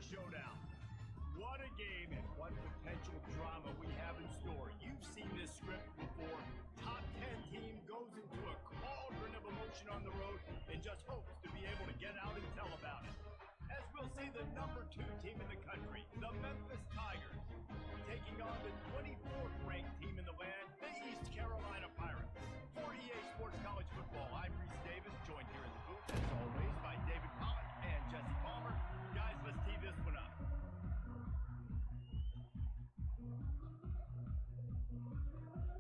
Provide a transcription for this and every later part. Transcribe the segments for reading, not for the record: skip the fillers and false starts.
showdown. What a game and what potential drama we have in store. You've seen this script before. Top 10 team goes into a cauldron of emotion on the road and just hopes to be able to get out and tell about it. As we'll see the number 2 team in the country, the Memphis Tigers, taking on the 24th ranked team in the land, the East Carolina Pirates. For EA Sports College Football, I'm Reese Davis, joined here in the booth, as always, by David Pollock and Jesse Palmer. Guys, let's tee this one up.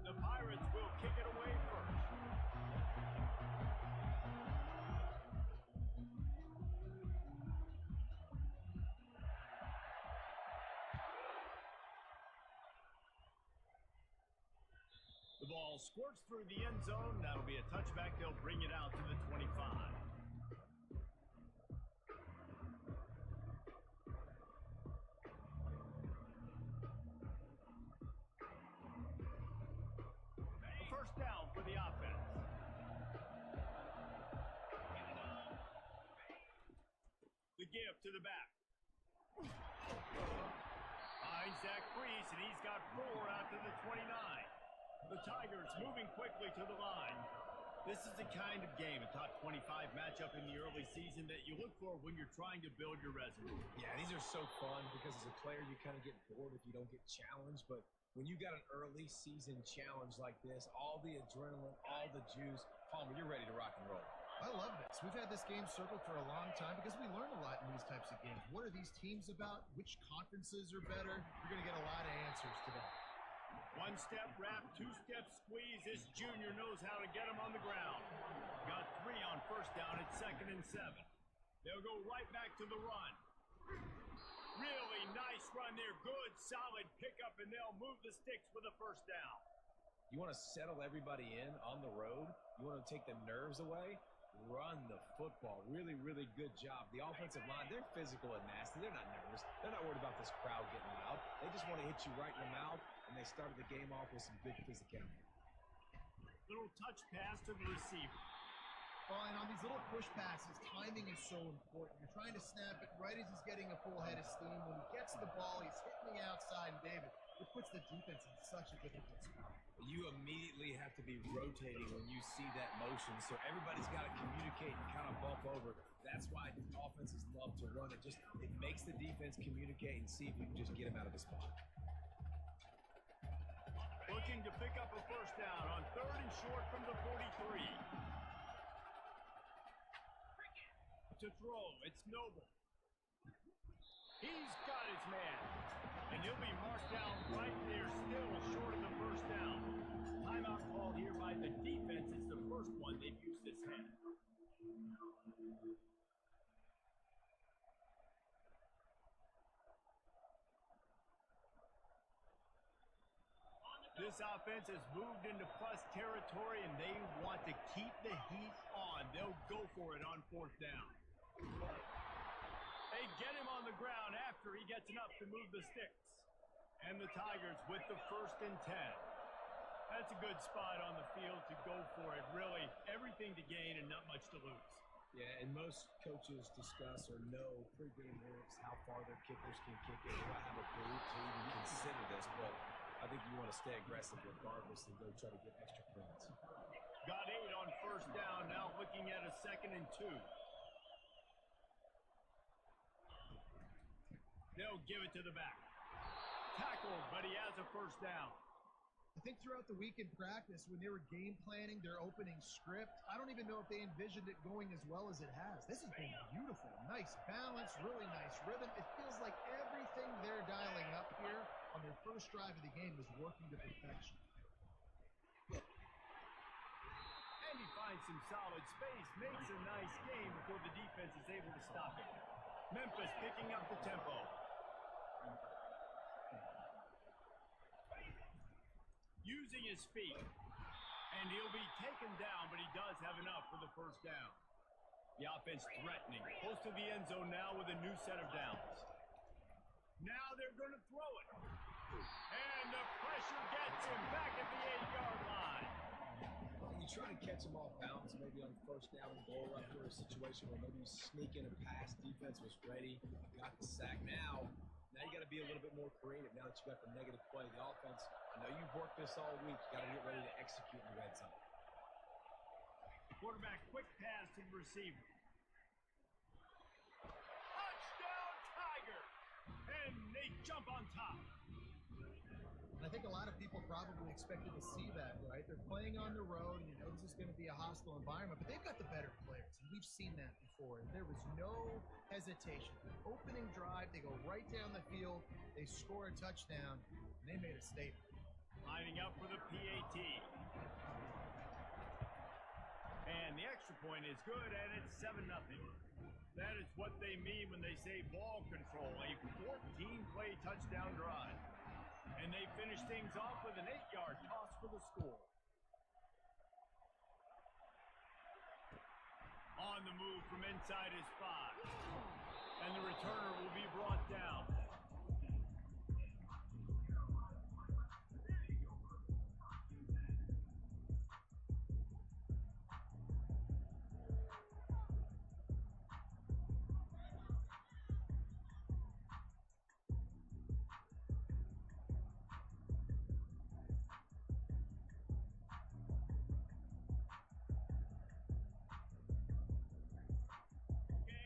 The Pirates will kick it away first. The ball squirts through the end zone. That'll be a touchback. They'll bring it out to the 25. A first down for the offense. The give to the back. Finds Zach Priest, and he's got 4 out to the 29. The Tigers moving quickly to the line. This is the kind of game, a top 25 matchup in the early season, that you look for when you're trying to build your resume. Yeah, these are so fun because as a player, you kind of get bored if you don't get challenged. But when you got an early season challenge like this, all the adrenaline, all the juice, Palmer, you're ready to rock and roll. I love this. We've had this game circled for a long time because we learn a lot in these types of games. What are these teams about? Which conferences are better? You're going to get a lot of answers today. One-step wrap, two-step squeeze. This junior knows how to get him on the ground. Got 3 on first down at 2nd and 7. They'll go right back to the run. Really nice run there. Good, solid pickup, and they'll move the sticks with a first down. You want to settle everybody in on the road? You want to take the nerves away? Run the football. Really, really good job. The offensive line, they're physical and nasty. They're not nervous. They're not worried about this crowd getting loud. They just want to hit you right in the mouth, and they started the game off with some good physicality. Little touch pass to the receiver. Well, and on these little push passes, timing is so important. You're trying to snap it right as he's getting a full head of steam. When he gets the ball, he's hitting the outside, and David, it puts the defense in such a difficult spot. You immediately have to be rotating when you see that motion, so everybody's got to communicate and kind of bump over. That's why offenses love to run it. It makes the defense communicate and see if we can just get him out of the spot. Looking to pick up a first down on 3rd and short from the 43. To throw, it's Noble. He's got his man, and he'll be marked down right there, still short of the first down. Timeout called here by the defense. It's the first one they've used this hand. This offense has moved into plus territory, and they want to keep the heat on. They'll go for it on 4th down. They get him on the ground after he gets enough to move the sticks. And the Tigers with the 1st and 10. That's a good spot on the field to go for it. Really, everything to gain and not much to lose. Yeah, and most coaches discuss or know pregame works, how far their kickers can kick it. They don't have a clue to even consider this, but I think you want to stay aggressive regardless and go try to get extra points. Got 8 on first down, now looking at a 2nd and 2. They'll give it to the back. Tackled, but he has a first down. I think throughout the week in practice, when they were game planning their opening script, I don't even know if they envisioned it going as well as it has. This has been beautiful. Nice balance, really nice rhythm. It feels like everything they're dialing up here on their first drive of the game is working to perfection. And he finds some solid space, makes a nice game before the defense is able to stop it. Memphis picking up the tempo. Using his feet. And he'll be taken down, but he does have enough for the first down. The offense threatening. Close to the end zone now with a new set of downs. Now they're going to throw it. And the pressure gets him back at the 8-yard line. You try to catch them off balance, maybe on first down and goal after a situation where maybe you sneak in a pass, defense was ready, got the sack. Now you got to be a little bit more creative now that you got the negative play. The offense, I know you've worked this all week. You got to get ready to execute in the red zone. Quarterback quick pass to the receiver. Touchdown, Tiger! And they jump on top. I think a lot of people probably expected to see that, right? They're playing on the road, and you know this is going to be a hostile environment, but they've got the better players, and we've seen that before. There was no hesitation. Opening drive, they go right down the field, they score a touchdown, and they made a statement. Lining up for the PAT. And the extra point is good, and it's 7-0. That is what they mean when they say ball control, a 14-play touchdown drive. And they finish things off with an 8-yard toss for the score. On the move from inside his 5. And the returner will be brought down.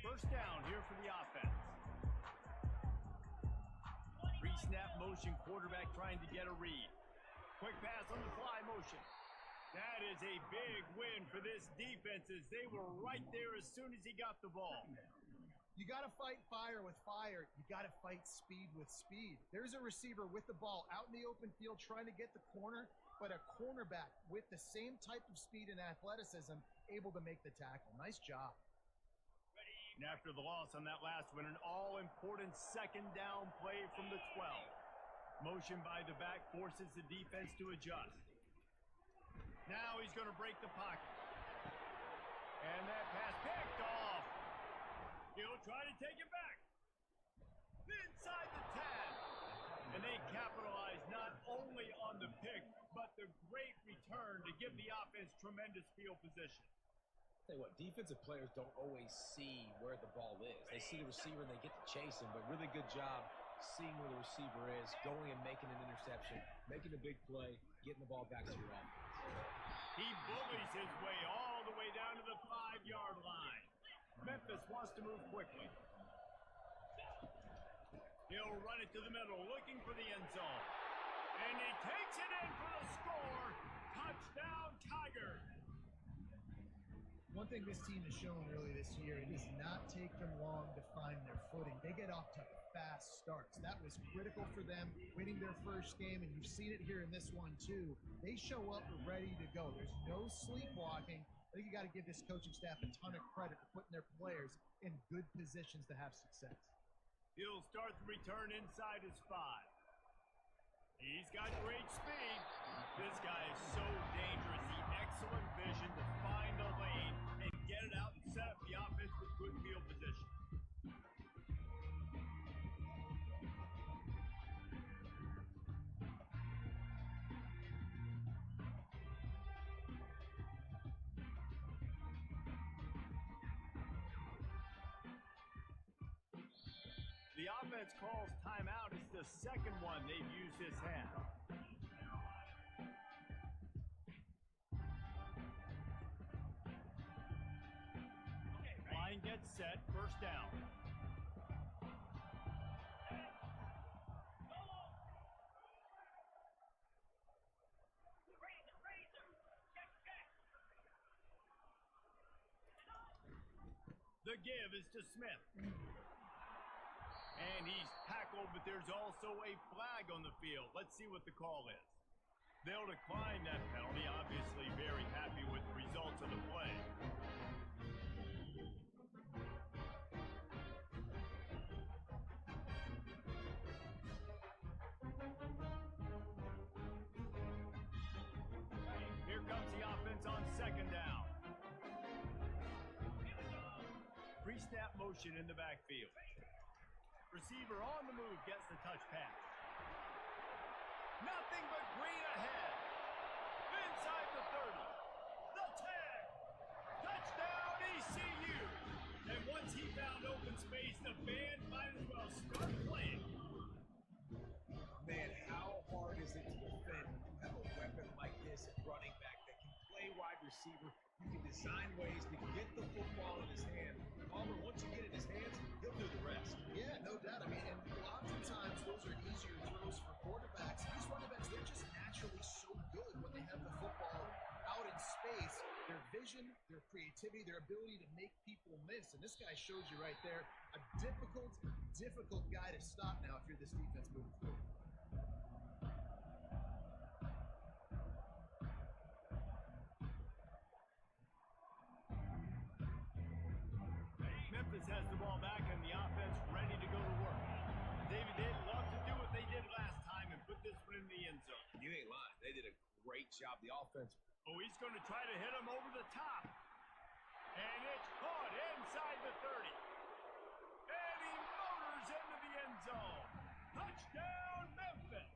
First down here for the offense. Pre-snap motion, quarterback trying to get a read. Quick pass on the fly motion. That is a big win for this defense as they were right there as soon as he got the ball. You got to fight fire with fire. You got to fight speed with speed. There's a receiver with the ball out in the open field trying to get the corner, but a cornerback with the same type of speed and athleticism able to make the tackle. Nice job. And after the loss on that last one, an all-important second down play from the 12. Motion by the back forces the defense to adjust. Now he's going to break the pocket. And that pass picked off. He'll try to take it back. Inside the 10. And they capitalize not only on the pick, but the great return to give the offense tremendous field position. Tell you what, defensive players don't always see where the ball is. They see the receiver and they get to chase him, but really good job seeing where the receiver is, going and making an interception, making a big play, getting the ball back to your offense. He bullies his way all the way down to the 5-yard line. Memphis wants to move quickly. He'll run it to the middle, looking for the end zone. And he takes it in for the score. Touchdown, Tigers. One thing this team has shown early this year, it does not take them long to find their footing. They get off to fast starts. That was critical for them, winning their first game, and you've seen it here in this one too. They show up ready to go. There's no sleepwalking. I think you got to give this coaching staff a ton of credit for putting their players in good positions to have success. He'll start the return inside his 5. He's got great speed. This guy is so dangerous. The excellent vision to find the lane and get it out and set up the offense with good field position. The offense calls timeout. It's the second one they've used this half. Line gets set, first down. The give is to Smith. And he's tackled, but there's also a flag on the field. Let's see what the call is. They'll decline that penalty, obviously very happy with the results of the play. Here comes the offense on second down. Pre-snap motion in the backfield. Receiver on the move gets the touch pass. Nothing but green ahead. Inside the 30. ECU. And once he found open space, the band might as well start playing. Man, how hard is it to defend when you have a weapon like this at running back that can play wide receiver? You can design ways to get the football in his hand. Auburn, once you get it in his hands, he'll do the rest. Yeah, no doubt. I mean, and oftentimes those are easier throws for quarterbacks. These running backs, they're just naturally so good when they have the football out in space. Their vision, their creativity, their ability to make people miss. And this guy shows you right there, a difficult guy to stop now if you're this defense moving forward. Memphis has the ball back and the offense ready to go to work. David, they'd love to do what they did last time and put this one in the end zone. You ain't lying. They did a great job. The offense. Oh, he's going to try to hit him over the top. And it's caught inside the 30. And he motors into the end zone. Touchdown, Memphis.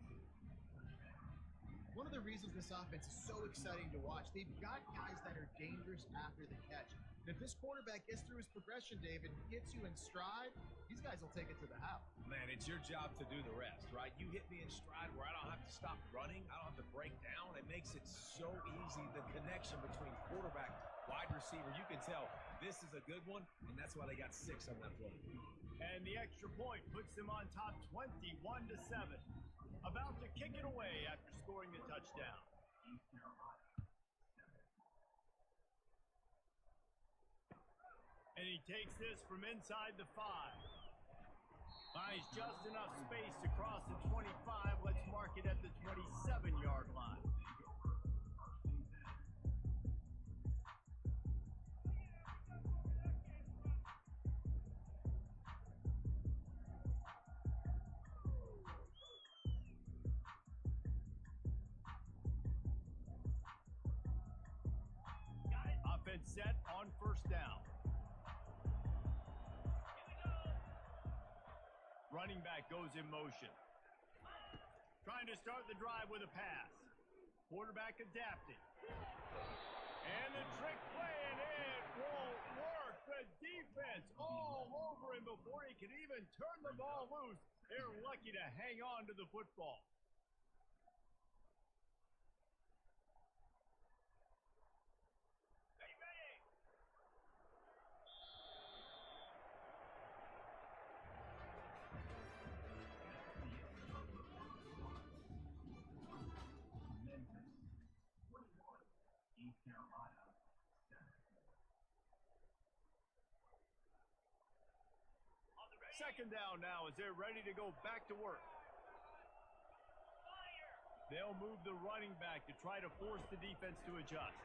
One of the reasons this offense is so exciting to watch, they've got guys that are dangerous after the catch. And if this quarterback gets through his progression, David, gets you in stride, these guys will take it to the house. Man, it's your job to do the rest, right? You hit me in stride where I don't have to stop running. I don't have to break down. It makes it so easy, the connection between quarterback, wide receiver. You can tell this is a good one, and that's why they got 6 on that play. And the extra point puts them on top 21-7. About to kick it away after scoring the touchdown. And he takes this from inside the 5. Finds just enough space to cross the 25. Let's mark it at the 27-yard line. Offense set on first down. Running back goes in motion. Trying to start the drive with a pass. Quarterback adapting. And the trick play, and it won't work. The defense all over him before he can even turn the ball loose. They're lucky to hang on to the football. Second down now as they're ready to go back to work. They'll move the running back to try to force the defense to adjust.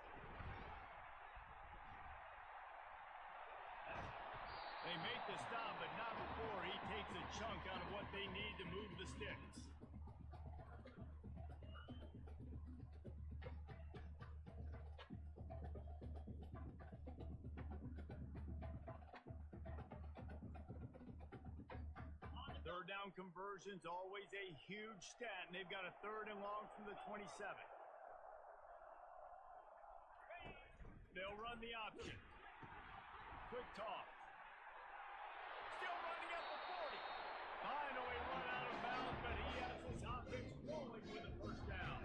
They make the stop, but not before he takes a chunk out of what they need to move the sticks. Third down conversion's always a huge stat, and they've got a 3rd and long from the 27. They'll run the option. Quick toss. Still running at the 40. Finally run out of bounds, but he has this offense rolling with a first down.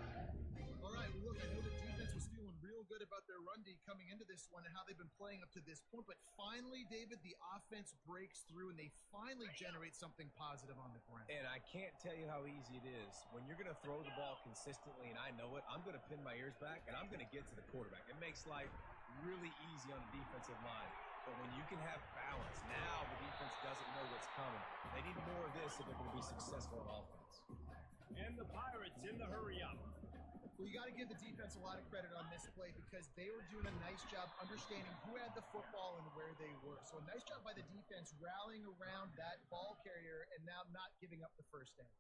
All right, look, I know the defense was feeling real good about their run D coming into this one and how they've been playing up to this point, but finally, David, the offense breaks through and they finally generate something positive on the ground. And I can't tell you how easy it is. When you're going to throw the ball consistently, and I know it, I'm going to pin my ears back, and I'm going to get to the quarterback. It makes life really easy on the defensive line. But when you can have balance, now the defense doesn't know what's coming. They need more of this if they're going to be successful on offense. And the Pirates in the hurry-up. Well, you got to give the defense a lot of credit on this play because they were doing a nice job understanding who had the football and where they were. So a nice job by the defense rallying around that ball carrier and now not giving up the first down.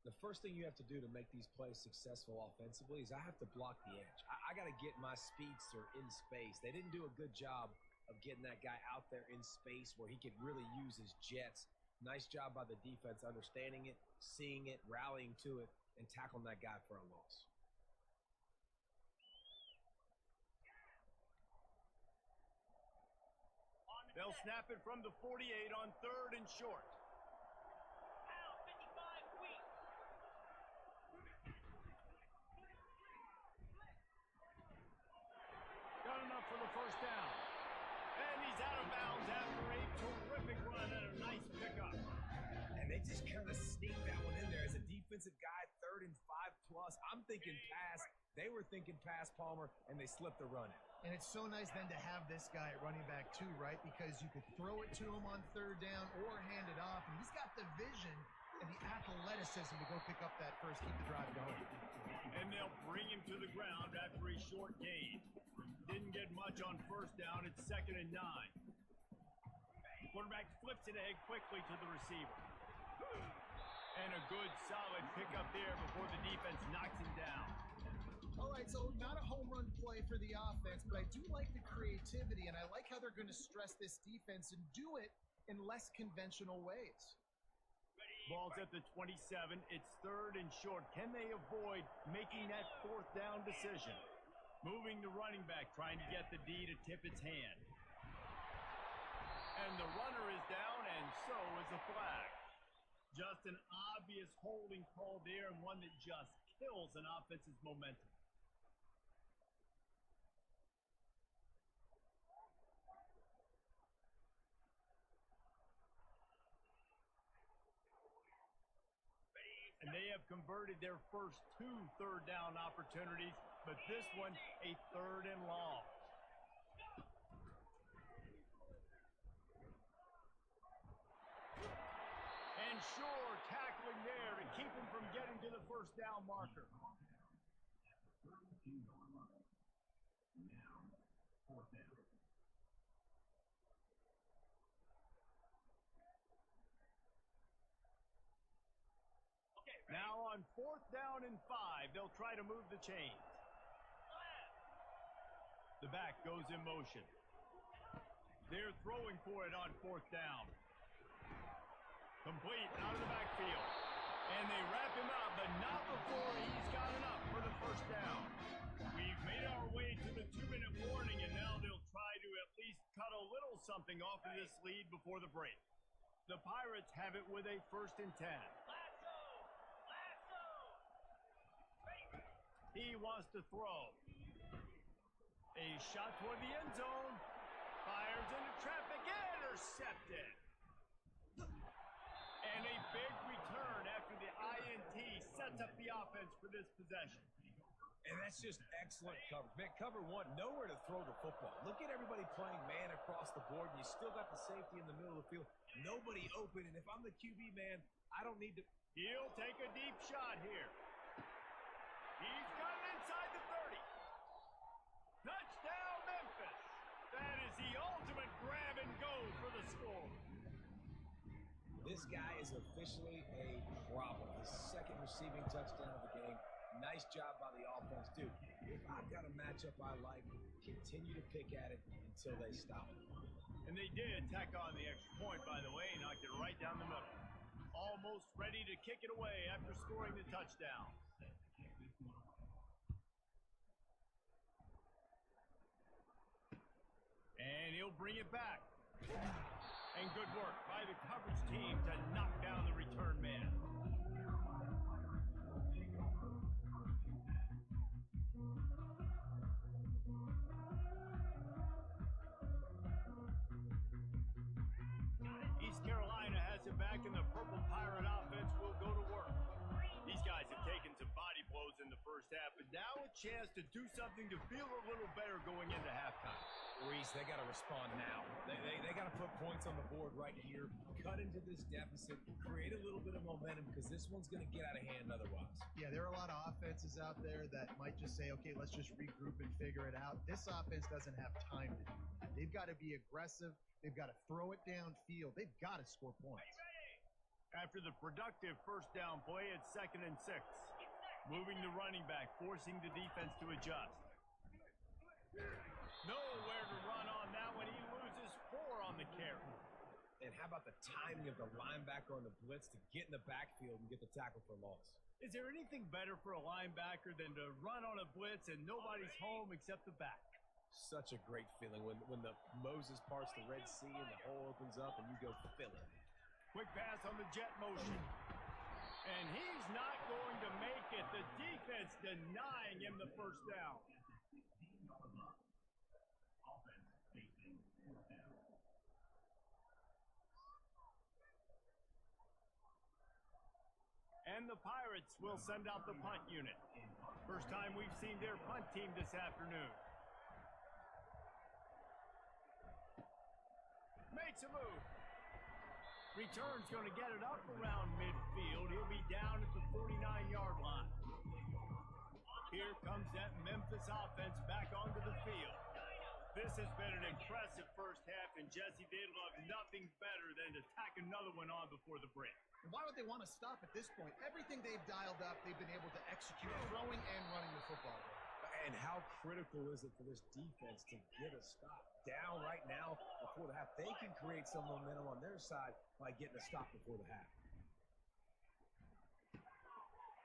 The first thing you have to do to make these plays successful offensively is I have to block the edge. I got to get my speedster in space. They didn't do a good job of getting that guy out there in space where he could really use his jets. Nice job by the defense understanding it, seeing it, rallying to it, and tackling that guy for a loss. They'll snap it from the 48 on 3rd and short. Got enough for the first down. And he's out of bounds after a terrific run and a nice pickup. And they just kind of sneaked that one in there as a defensive guy, 3rd and 5 plus. I'm thinking pass. They were thinking pass, Palmer, and they slipped the run in. And it's so nice then to have this guy at running back too, right? Because you could throw it to him on 3rd down or hand it off. And he's got the vision and the athleticism to go pick up that first, keep the drive going. And they'll bring him to the ground after a short gain. Didn't get much on 1st down. It's 2nd and 9. Quarterback flips it ahead quickly to the receiver. And a good, solid pickup there before the defense knocks him down. All right, so not a home run play for the offense, but I do like the creativity, and I like how they're going to stress this defense and do it in less conventional ways. Ball's at the 27. It's 3rd and short. Can they avoid making that 4th down decision? Moving the running back, trying to get the D to tip its hand. And the runner is down, and so is the flag. Just an obvious holding call there, and one that just kills an offense's momentum. And they have converted their first 2 3rd down opportunities, but this one a 3rd and long. And sure, tackling there to keep him from getting to the 1st down marker. Now, 4th down. Now on 4th down and 5, they'll try to move the chains. The back goes in motion. They're throwing for it on 4th down. Complete out of the backfield. And they wrap him up, but not before he's got enough for the 1st down. We've made our way to the 2-minute warning, and now they'll try to at least cut a little something off of this lead before the break. The Pirates have it with a 1st and 10. He wants to throw. A shot toward the end zone. Fires into traffic. Intercepted. And a big return after the INT sets up the offense for this possession. And that's just excellent cover. Man, cover 1, nowhere to throw the football. Look at everybody playing man across the board, and you still got the safety in the middle of the field. Nobody open, and if I'm the QB, man, I don't need to. He'll take a deep shot here. He's got it inside the 30. Touchdown, Memphis. That is the ultimate grab and go for the score. This guy is officially a problem. His 2nd receiving touchdown of the game. Nice job by the offense, dude. If I've got a matchup I like, continue to pick at it until they stop it. And they did tack on the extra point, by the way, and knocked it right down the middle. Almost ready to kick it away after scoring the touchdown. And he'll bring it back. And good work by the coverage team to knock down the return man. East Carolina has it back, and the Purple Pirate offense will go to work. These guys have taken some body blows in the 1st half, but now a chance to do something to feel a little better going into halftime. Reese, they got to respond now. They got to put points on the board right here, cut into this deficit, create a little bit of momentum, because this one's going to get out of hand otherwise. Yeah, there are a lot of offenses out there that might just say, okay, let's just regroup and figure it out. This offense doesn't have time to do that. They've got to be aggressive. They've got to throw it downfield. They've got to score points. After the productive 1st down play, it's 2nd and 6. Moving the running back, forcing the defense to adjust. Nowhere to run on that one. He loses 4 on the carry. And how about the timing of the linebacker on the blitz to get in the backfield and get the tackle for loss? Is there anything better for a linebacker than to run on a blitz and nobody's home except the back? Such a great feeling when the Moses parts the Red Sea and the hole opens up and you go fill it. Quick pass on the jet motion. And he's not going to make it. The defense denying him the first down. And the Pirates will send out the punt unit. First time we've seen their punt team this afternoon. Makes a move. Return's going to get it up around midfield. He'll be down at the 49-yard line. Here comes that Memphis offense back onto the field. This has been an impressive first half, and Jesse, they'd love nothing better than to tack another one on before the break. Why would they want to stop at this point? Everything they've dialed up, they've been able to execute, throwing and running the football. And how critical is it for this defense to get a stop down right now before the half? They can create some momentum on their side by getting a stop before the half.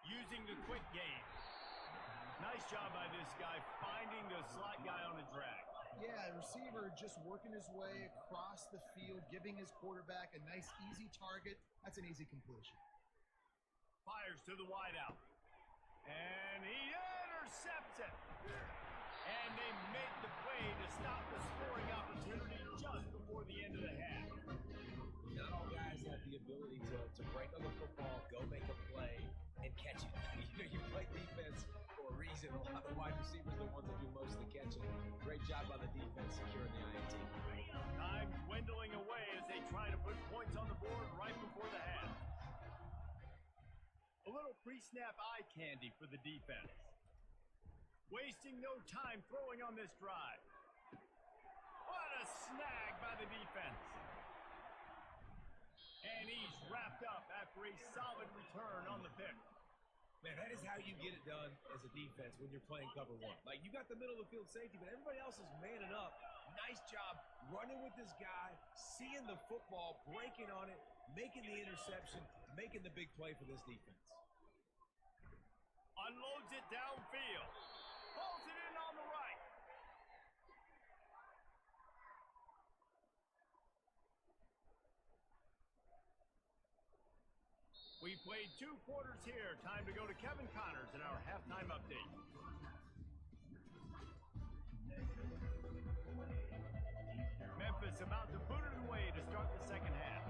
Using the quick game. Nice job by this guy finding the slot guy on the drag. Yeah, receiver just working his way across the field, giving his quarterback a nice, easy target. That's an easy completion. Fires to the wideout. And he intercepts it. And they make the play to stop the scoring opportunity just before the end of the half. Not all guys have the ability to break on the football, go make a play, and catch it. You play defense for a reason. A lot of wide receivers are the ones that do most of the catching. Great job by the defense securing the INT. Time dwindling away as they try to put points on the board right before the half. A little pre-snap eye candy for the defense. Wasting no time throwing on this drive. What a snag by the defense. And he's wrapped up after a solid return on the pick. Man, that is how you get it done as a defense when you're playing cover one. Like, you got the middle of the field safety, but everybody else is manning up. Nice job running with this guy, seeing the football, breaking on it, making the interception, making the big play for this defense. Unloads it downfield. Pulls it in on the right. We played 2 quarters here. Time to go to Kevin Connors in our halftime update. Memphis about to put it away to start the second half.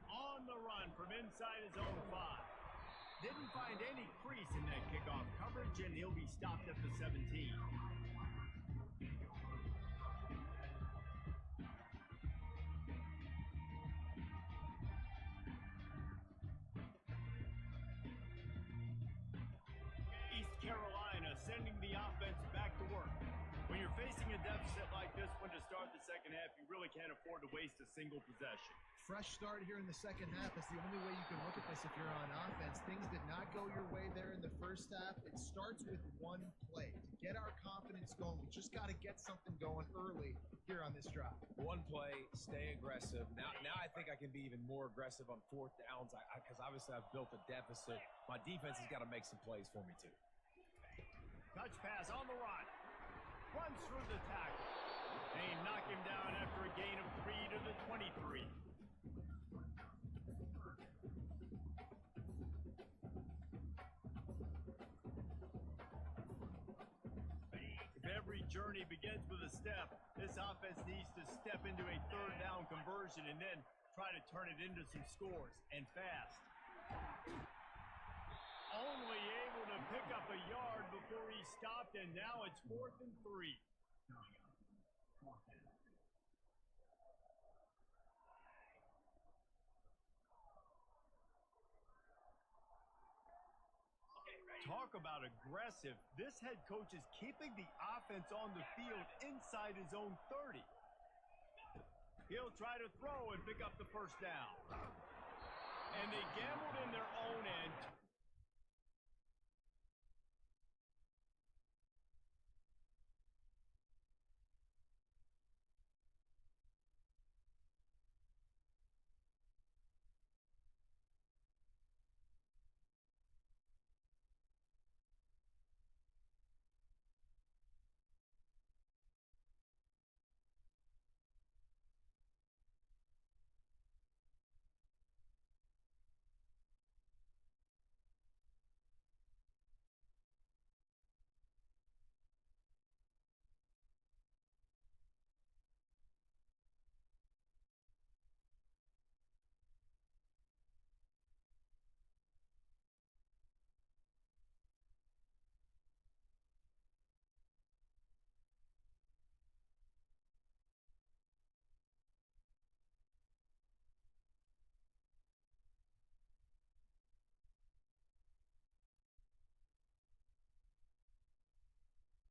On the run from inside his own 5. Didn't find any crease in that kickoff coverage, and he'll be stopped at the 17. Carolina sending the offense back to work. When you're facing a deficit like this one to start the second half, you really can't afford to waste a single possession. Fresh start here in the second half. That's the only way you can look at this if you're on offense. Things did not go your way there in the first half. It starts with one play. To get our confidence going, we just got to get something going early here on this drive. One play, stay aggressive. Now I think I can be even more aggressive on 4th downs because obviously I've built a deficit. My defense has got to make some plays for me too. Touch pass on the run. Runs through the tackle. They knock him down after a gain of 3 to the 23. If every journey begins with a step, this offense needs to step into a 3rd down conversion and then try to turn it into some scores, and fast. Only able to pick up a yard before he stopped, and now it's 4th and 3. Talk about aggressive. This head coach is keeping the offense on the field inside his own 30. He'll try to throw and pick up the first down. And they gambled in their own end.